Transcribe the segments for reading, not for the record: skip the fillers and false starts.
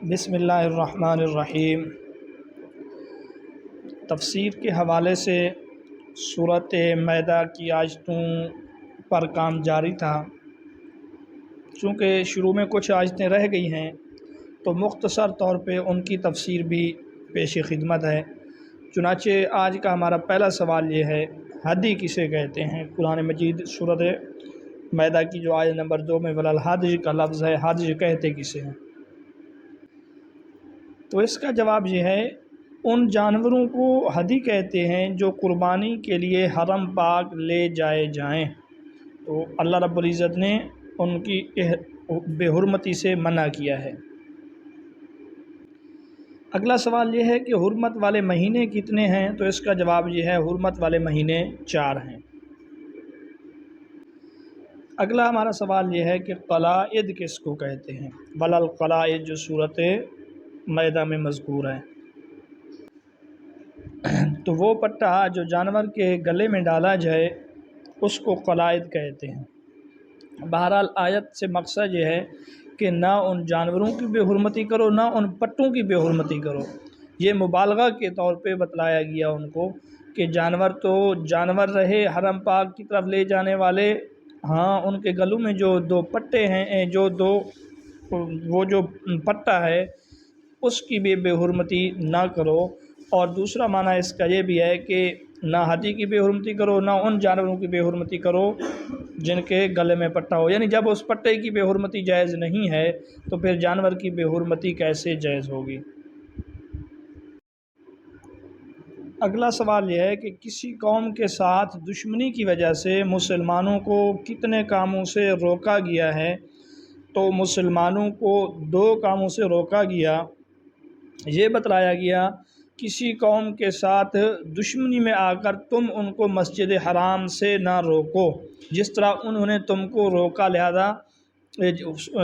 بسم اللہ الرحمن الرحیم۔ تفسیر کے حوالے سے سورۃ مائدہ کی آیتوں پر کام جاری تھا۔ چونکہ شروع میں کچھ آیتیں رہ گئی ہیں تو مختصر طور پہ ان کی تفسیر بھی پیش خدمت ہے۔ چنانچہ آج کا ہمارا پہلا سوال یہ ہے، ہدی کسے کہتے ہیں؟ قرآن مجید سورۃ مائدہ کی جو آیت نمبر 2 میں وَلَلْحَدْیِ کا لفظ ہے، حدی کہتے کسے ہیں؟ تو اس کا جواب یہ ہے، ان جانوروں کو ہدی کہتے ہیں جو قربانی کے لیے حرم پاک لے جائے جائیں، تو اللہ رب العزت نے ان کی بے حرمتی سے منع کیا ہے۔ اگلا سوال یہ ہے کہ حرمت والے مہینے کتنے ہیں؟ تو اس کا جواب یہ ہے، حرمت والے مہینے 4 ہیں۔ اگلا ہمارا سوال یہ ہے کہ قلائد کس کو کہتے ہیں؟ وَلَلْقَلَائِدُ جو سورۃ مائدہ میں مذکور ہے، تو وہ پٹا جو جانور کے گلے میں ڈالا جائے اس کو قلائد کہتے ہیں۔ بہرحال آیت سے مقصد یہ ہے کہ نہ ان جانوروں کی بے حرمتی کرو، نہ ان پٹوں کی بے حرمتی کرو۔ یہ مبالغہ کے طور پہ بتلایا گیا ان کو کہ جانور تو جانور رہے، حرم پاک کی طرف لے جانے والے، ہاں ان کے گلوں میں جو 2 پٹے ہیں، وہ جو پٹا ہے اس کی بھی بے حرمتی نہ کرو۔ اور دوسرا معنی اس کا یہ بھی ہے کہ نہ ہدی کی بے حرمتی کرو، نہ ان جانوروں کی بے حرمتی کرو جن کے گلے میں پٹا ہو۔ یعنی جب اس پٹے کی بے حرمتی جائز نہیں ہے تو پھر جانور کی بے حرمتی کیسے جائز ہوگی؟ اگلا سوال یہ ہے کہ کسی قوم کے ساتھ دشمنی کی وجہ سے مسلمانوں کو کتنے کاموں سے روکا گیا ہے؟ تو مسلمانوں کو 2 کاموں سے روکا گیا۔ یہ بتلایا گیا، کسی قوم کے ساتھ دشمنی میں آ کر تم ان کو مسجد حرام سے نہ روکو، جس طرح انہوں نے تم کو روکا، لہذا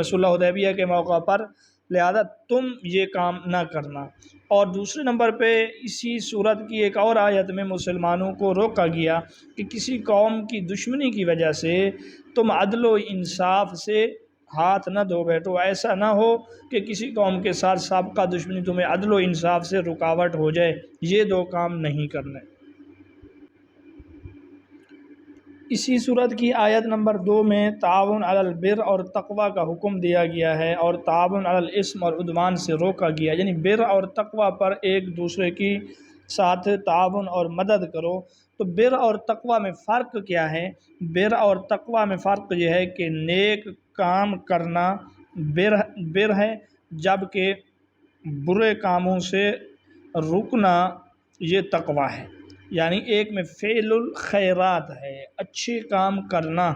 صلح حدیبیہ کے موقع پر، لہذا تم یہ کام نہ کرنا۔ اور دوسرے نمبر پہ اسی صورت کی ایک اور آیت میں مسلمانوں کو روکا گیا کہ کسی قوم کی دشمنی کی وجہ سے تم عدل و انصاف سے ہاتھ نہ دھو بیٹھو۔ ایسا نہ ہو کہ کسی قوم کے ساتھ سابقہ دشمنی تمہیں عدل و انصاف سے رکاوٹ ہو جائے، یہ 2 کام نہیں کرنے۔ اسی صورت کی آیت نمبر 2 میں تعاون علی البر اور تقوی کا حکم دیا گیا ہے، اور تعاون علی الاسم اور عدوان سے روکا گیا، یعنی بر اور تقوی پر ایک دوسرے کی ساتھ تعاون اور مدد کرو۔ تو بر اور تقوی میں فرق کیا ہے؟ بر اور تقوی میں فرق یہ ہے کہ نیک کام کرنا بر ہے، جبکہ برے کاموں سے رکنا یہ تقوی ہے۔ یعنی ایک میں فعل الخیرات ہے، اچھے کام کرنا،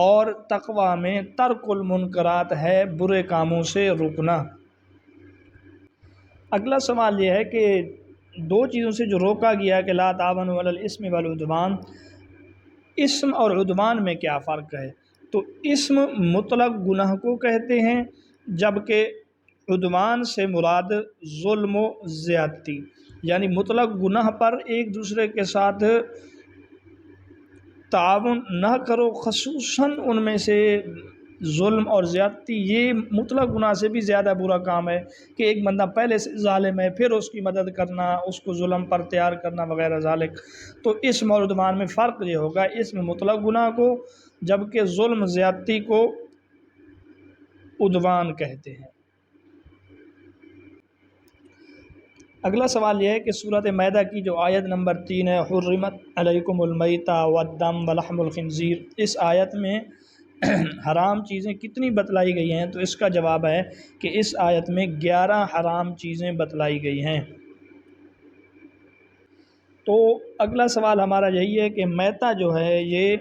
اور تقوی میں ترک المنکرات ہے، برے کاموں سے رکنا۔ اگلا سوال یہ ہے کہ 2 چیزوں سے جو روکا گیا کہ لا تعاونوا علی الاسم والعدوان، اسم اور عدوان میں کیا فرق ہے؟ تو اسم مطلق گناہ کو کہتے ہیں، جبکہ عدوان سے مراد ظلم و زیادتی، یعنی مطلق گناہ پر ایک دوسرے کے ساتھ تعاون نہ کرو، خصوصاً ان میں سے ظلم اور زیادتی، یہ مطلق گناہ سے بھی زیادہ برا کام ہے کہ ایک بندہ پہلے سے ظالم ہے پھر اس کی مدد کرنا، اس کو ظلم پر تیار کرنا وغیرہ ذالک۔ تو اسم اور عدوان میں فرق یہ ہوگا، اسم مطلق گناہ کو، جبکہ ظلم زیادتی کو عدوان کہتے ہیں۔ اگلا سوال یہ ہے کہ سورۃ مائدہ کی جو آیت نمبر 3 ہے، حرمت علیکم المیتہ والدم ولحم الخنزیر، اس آیت میں حرام چیزیں کتنی بتلائی گئی ہیں؟ تو اس کا جواب ہے کہ اس آیت میں 11 حرام چیزیں بتلائی گئی ہیں۔ تو اگلا سوال ہمارا یہی ہے کہ میتہ جو ہے یہ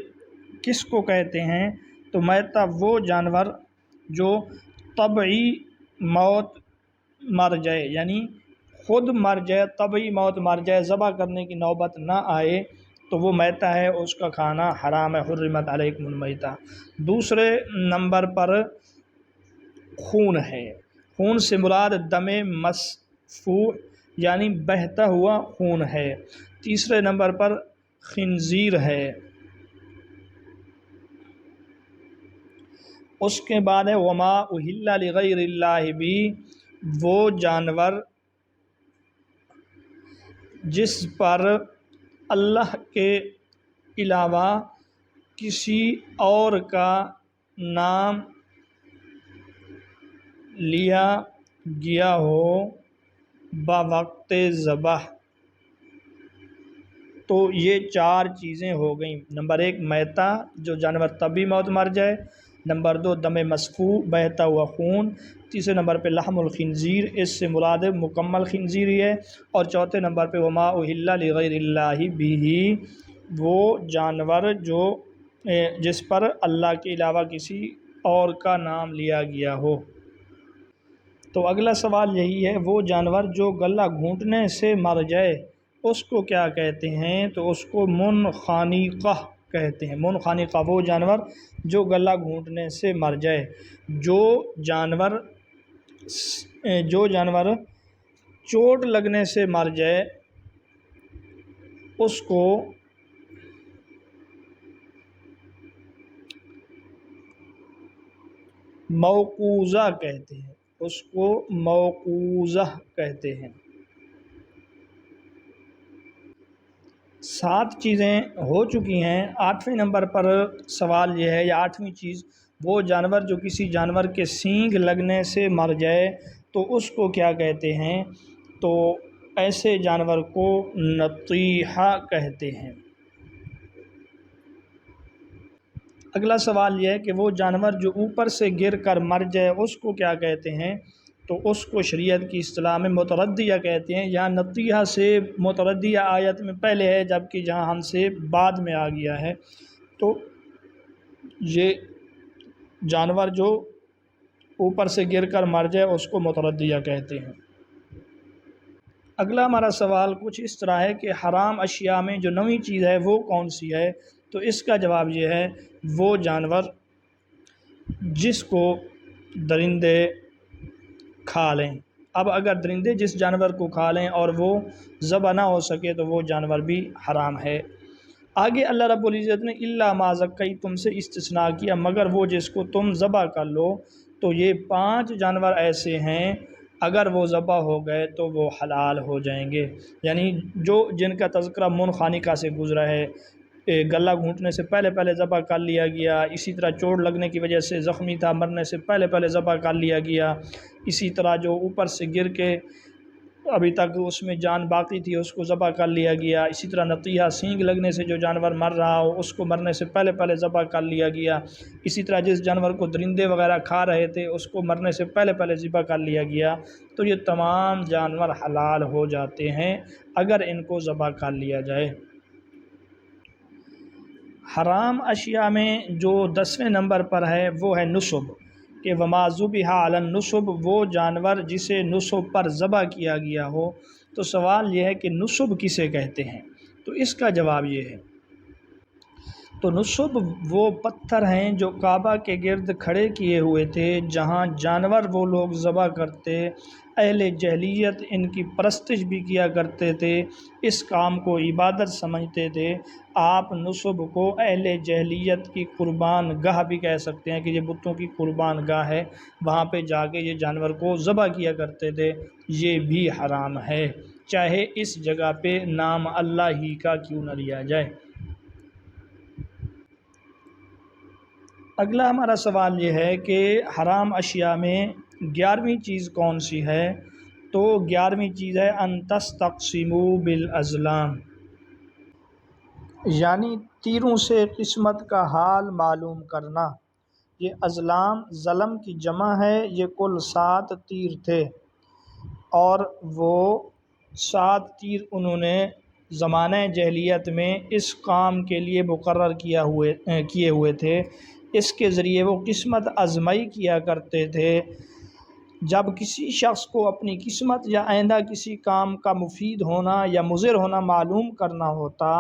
کس کو کہتے ہیں؟ تو میتہ وہ جانور جو طبعی موت مر جائے، یعنی خود مر جائے، طبعی موت مر جائے، ذبح کرنے کی نوبت نہ آئے، تو وہ میتہ ہے، اس کا کھانا حرام ہے، حرمت علیکم المیتہ۔ دوسرے نمبر پر خون ہے، خون سے مراد دم مسفوح یعنی بہتا ہوا خون ہے۔ تیسرے نمبر پر خنزیر ہے۔ اس کے بعد ہے وما اہل لغیر اللہ بھی، وہ جانور جس پر اللہ کے علاوہ کسی اور کا نام لیا گیا ہو بوقت ذبح۔ تو یہ چار چیزیں ہو گئیں۔ نمبر 1 میتہ، جو جانور تبھی موت مر جائے۔ نمبر 2 دم مسفوح، بہتا ہوا خون۔ تیسرے نمبر پہ لحم الخنزیر، اس سے مراد مکمل خنزیر ہی ہے۔ اور چوتھے نمبر پہ وما اہل لغیر اللہ بہ، وہ جانور جو جس پر اللہ کے علاوہ کسی اور کا نام لیا گیا ہو۔ تو اگلا سوال یہی ہے، وہ جانور جو گلا گھونٹنے سے مر جائے اس کو کیا کہتے ہیں؟ تو اس کو منخنقہ کہتے ہیں۔ منخنقہ وہ جانور جو گلا گھونٹنے سے مر جائے۔ جو جانور چوٹ لگنے سے مر جائے اس کو موقوذہ کہتے ہیں، اس کو موقوذہ کہتے ہیں۔ 7 چیزیں ہو چکی ہیں۔ 8ویں نمبر پر سوال یہ ہے، یا 8ویں چیز، وہ جانور جو کسی جانور کے سینگ لگنے سے مر جائے تو اس کو کیا کہتے ہیں؟ تو ایسے جانور کو نطیحہ کہتے ہیں۔ اگلا سوال یہ ہے کہ وہ جانور جو اوپر سے گر کر مر جائے اس کو کیا کہتے ہیں؟ تو اس کو شریعت کی اصطلاح میں متردیہ کہتے ہیں۔ یہاں نطیحہ سے متردیہ آیت میں پہلے ہے، جبکہ جہاں ہم سے بعد میں آ گیا ہے۔ تو یہ جانور جو اوپر سے گر کر مر جائے اس کو متردیہ کہتے ہیں۔ اگلا ہمارا سوال کچھ اس طرح ہے کہ حرام اشیاء میں جو 9ویں چیز ہے وہ کون سی ہے؟ تو اس کا جواب یہ ہے، وہ جانور جس کو درندے کھا لیں۔ اب اگر درندے جس جانور کو کھا لیں اور وہ ذبح نہ ہو سکے تو وہ جانور بھی حرام ہے۔ آگے اللہ رب العزت نے الا ما ذکیتم سے استثناء کیا، مگر وہ جس کو تم ذبح کر لو۔ تو یہ 5 جانور ایسے ہیں اگر وہ ذبح ہو گئے تو وہ حلال ہو جائیں گے، یعنی جن کا تذکرہ منخنقہ سے گزرا ہے، گلا گھونٹنے سے پہلے ذبح کر لیا گیا، اسی طرح چوٹ لگنے کی وجہ سے زخمی تھا، مرنے سے پہلے ذبح کر لیا گیا، اسی طرح جو اوپر سے گر کے ابھی تک اس میں جان باقی تھی اس کو ذبح کر لیا گیا، اسی طرح نطیحہ سینگ لگنے سے جو جانور مر رہا ہو اس کو مرنے سے پہلے ذبح کر لیا گیا، اسی طرح جس جانور کو درندے وغیرہ کھا رہے تھے اس کو مرنے سے پہلے ذبح کر لیا گیا۔ تو یہ تمام جانور حلال ہو جاتے ہیں اگر ان کو ذبح کر لیا جائے۔ حرام اشیاء میں جو 10ویں نمبر پر ہے وہ ہے نصب، کہ وما ذبح علی النصب، وہ جانور جسے نصب پر ذبح کیا گیا ہو۔ تو سوال یہ ہے کہ نصب کسے کہتے ہیں؟ تو اس کا جواب یہ ہے، تو نصب وہ پتھر ہیں جو کعبہ کے گرد کھڑے کیے ہوئے تھے، جہاں جانور وہ لوگ ذبح کرتے، اہل جاہلیت ان کی پرستش بھی کیا کرتے تھے، اس کام کو عبادت سمجھتے تھے۔ آپ نصب کو اہل جاہلیت کی قربان گاہ بھی کہہ سکتے ہیں، کہ یہ بتوں کی قربان گاہ ہے، وہاں پہ جا کے یہ جانور کو ذبح کیا کرتے تھے، یہ بھی حرام ہے، چاہے اس جگہ پہ نام اللہ ہی کا کیوں نہ لیا جائے۔ اگلا ہمارا سوال یہ ہے کہ حرام اشیاء میں 11ویں چیز کون سی ہے؟ تو 11ویں چیز ہے ان تستقسموا بالازلام، یعنی تیروں سے قسمت کا حال معلوم کرنا۔ یہ ازلام ظلم کی جمع ہے، یہ کل 7 تیر تھے، اور وہ 7 تیر انہوں نے زمانہ جاہلیت میں اس کام کے لیے مقرر کیے ہوئے تھے، اس کے ذریعے وہ قسمت آزمائی کیا کرتے تھے۔ جب کسی شخص کو اپنی قسمت یا آئندہ کسی کام کا مفید ہونا یا مضر ہونا معلوم کرنا ہوتا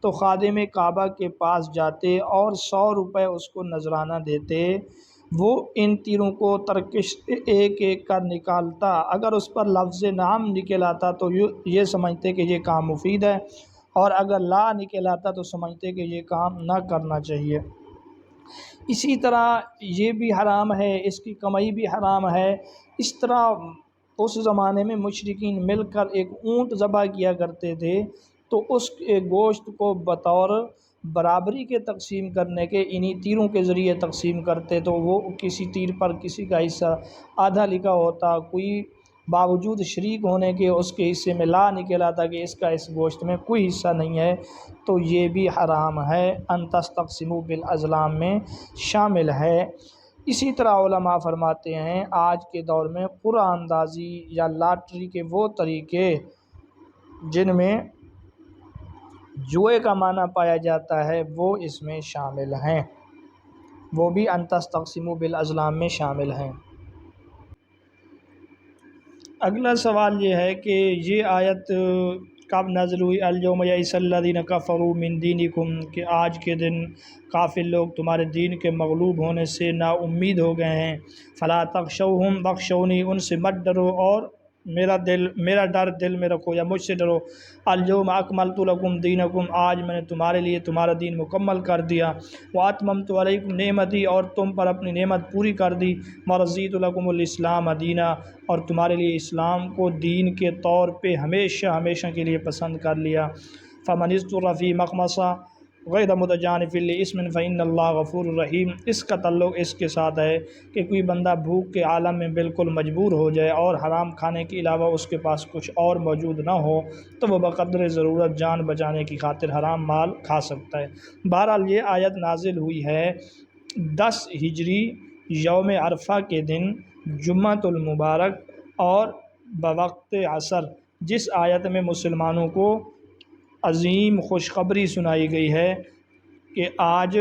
تو خادم کعبہ کے پاس جاتے اور 100 روپے اس کو نذرانہ دیتے، وہ ان تیروں کو ترکش ایک ایک کر نکالتا، اگر اس پر لفظ نعم نکل آتا تو یہ سمجھتے کہ یہ کام مفید ہے، اور اگر لا نکل آتا تو سمجھتے کہ یہ کام نہ کرنا چاہیے۔ اسی طرح یہ بھی حرام ہے، اس کی کمائی بھی حرام ہے۔ اس طرح اس زمانے میں مشرکین مل کر ایک اونٹ ذبح کیا کرتے تھے، تو اس کے گوشت کو بطور برابری کے تقسیم کرنے کے انہی تیروں کے ذریعے تقسیم کرتے، تو وہ کسی تیر پر کسی کا حصہ آدھا لکھا ہوتا، کوئی باوجود شریک ہونے کے اس کے حصے میں لا نکل آتا کہ اس کا اس گوشت میں کوئی حصہ نہیں ہے، تو یہ بھی حرام ہے، ان تستقسموا بالازلام میں شامل ہے۔ اسی طرح علماء فرماتے ہیں آج کے دور میں قرعہ اندازی یا لاٹری کے وہ طریقے جن میں جوئے کا معنی پایا جاتا ہے وہ اس میں شامل ہیں، وہ بھی ان تستقسموا بالازلام میں شامل ہیں۔ اگلا سوال یہ ہے کہ یہ آیت کب نازل ہوئی؟ الیوم یئس الذین کفروا من دینکم، کہ آج کے دن کافر لوگ تمہارے دین کے مغلوب ہونے سے نا امید ہو گئے ہیں، فلا تخشوہم واخشونی، ان سے مت ڈرو اور میرا ڈر دل میں رکھو یا مجھ سے ڈرو۔ الیوم اکملت لکم دینکم، آج میں نے تمہارے لیے تمہارا دین مکمل کر دیا، واتممت علیکم نعمتی، اور تم پر اپنی نعمت پوری کر دی، ورضیت لکم الاسلام دینا، اور تمہارے لیے اسلام کو دین کے طور پہ ہمیشہ ہمیشہ کے لیے پسند کر لیا۔ فمن اضطر فی مخمصہ غیر متجانف لإثم فإن اللہ غفور رحیم، اس کا تعلق اس کے ساتھ ہے کہ کوئی بندہ بھوک کے عالم میں بالکل مجبور ہو جائے اور حرام کھانے کے علاوہ اس کے پاس کچھ اور موجود نہ ہو تو وہ بقدر ضرورت جان بچانے کی خاطر حرام مال کھا سکتا ہے۔ بہرحال یہ آیت نازل ہوئی ہے 10 ہجری یوم عرفہ کے دن جمعۃ المبارک اور بوقت عصر، جس آیت میں مسلمانوں کو عظیم خوشخبری سنائی گئی ہے کہ آج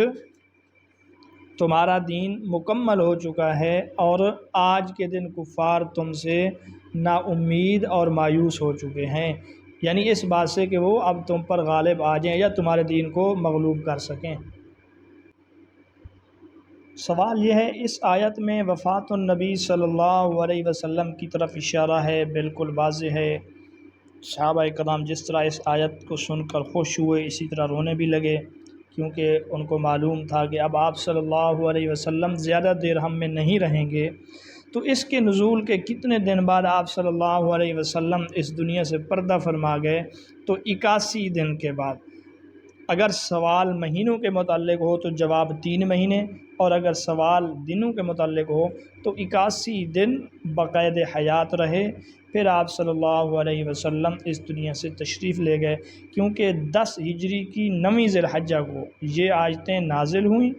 تمہارا دین مکمل ہو چکا ہے، اور آج کے دن کفار تم سے نا امید اور مایوس ہو چکے ہیں، یعنی اس بات سے کہ وہ اب تم پر غالب آ جائیں یا تمہارے دین کو مغلوب کر سکیں۔ سوال یہ ہے اس آیت میں وفات النبی صلی اللہ علیہ وسلم کی طرف اشارہ ہے، بالکل واضح ہے۔ صحابہ کرام جس طرح اس آیت کو سن کر خوش ہوئے اسی طرح رونے بھی لگے، کیونکہ ان کو معلوم تھا کہ اب آپ صلی اللہ علیہ وسلم زیادہ دیر ہم میں نہیں رہیں گے۔ تو اس کے نزول کے کتنے دن بعد آپ صلی اللہ علیہ وسلم اس دنیا سے پردہ فرما گئے؟ تو 81 دن کے بعد۔ اگر سوال مہینوں کے متعلق ہو تو جواب 3 مہینے، اور اگر سوال دنوں کے متعلق ہو تو 81 دن بقید حیات رہے، پھر آپ صلی اللہ علیہ وسلم اس دنیا سے تشریف لے گئے، کیونکہ 10 ہجری کی 9 ذی الحجہ کو یہ آیتیں نازل ہوئیں،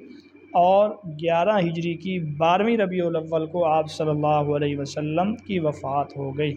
اور 11 ہجری کی 12ویں ربیع الاول کو آپ صلی اللہ علیہ وسلم کی وفات ہو گئی۔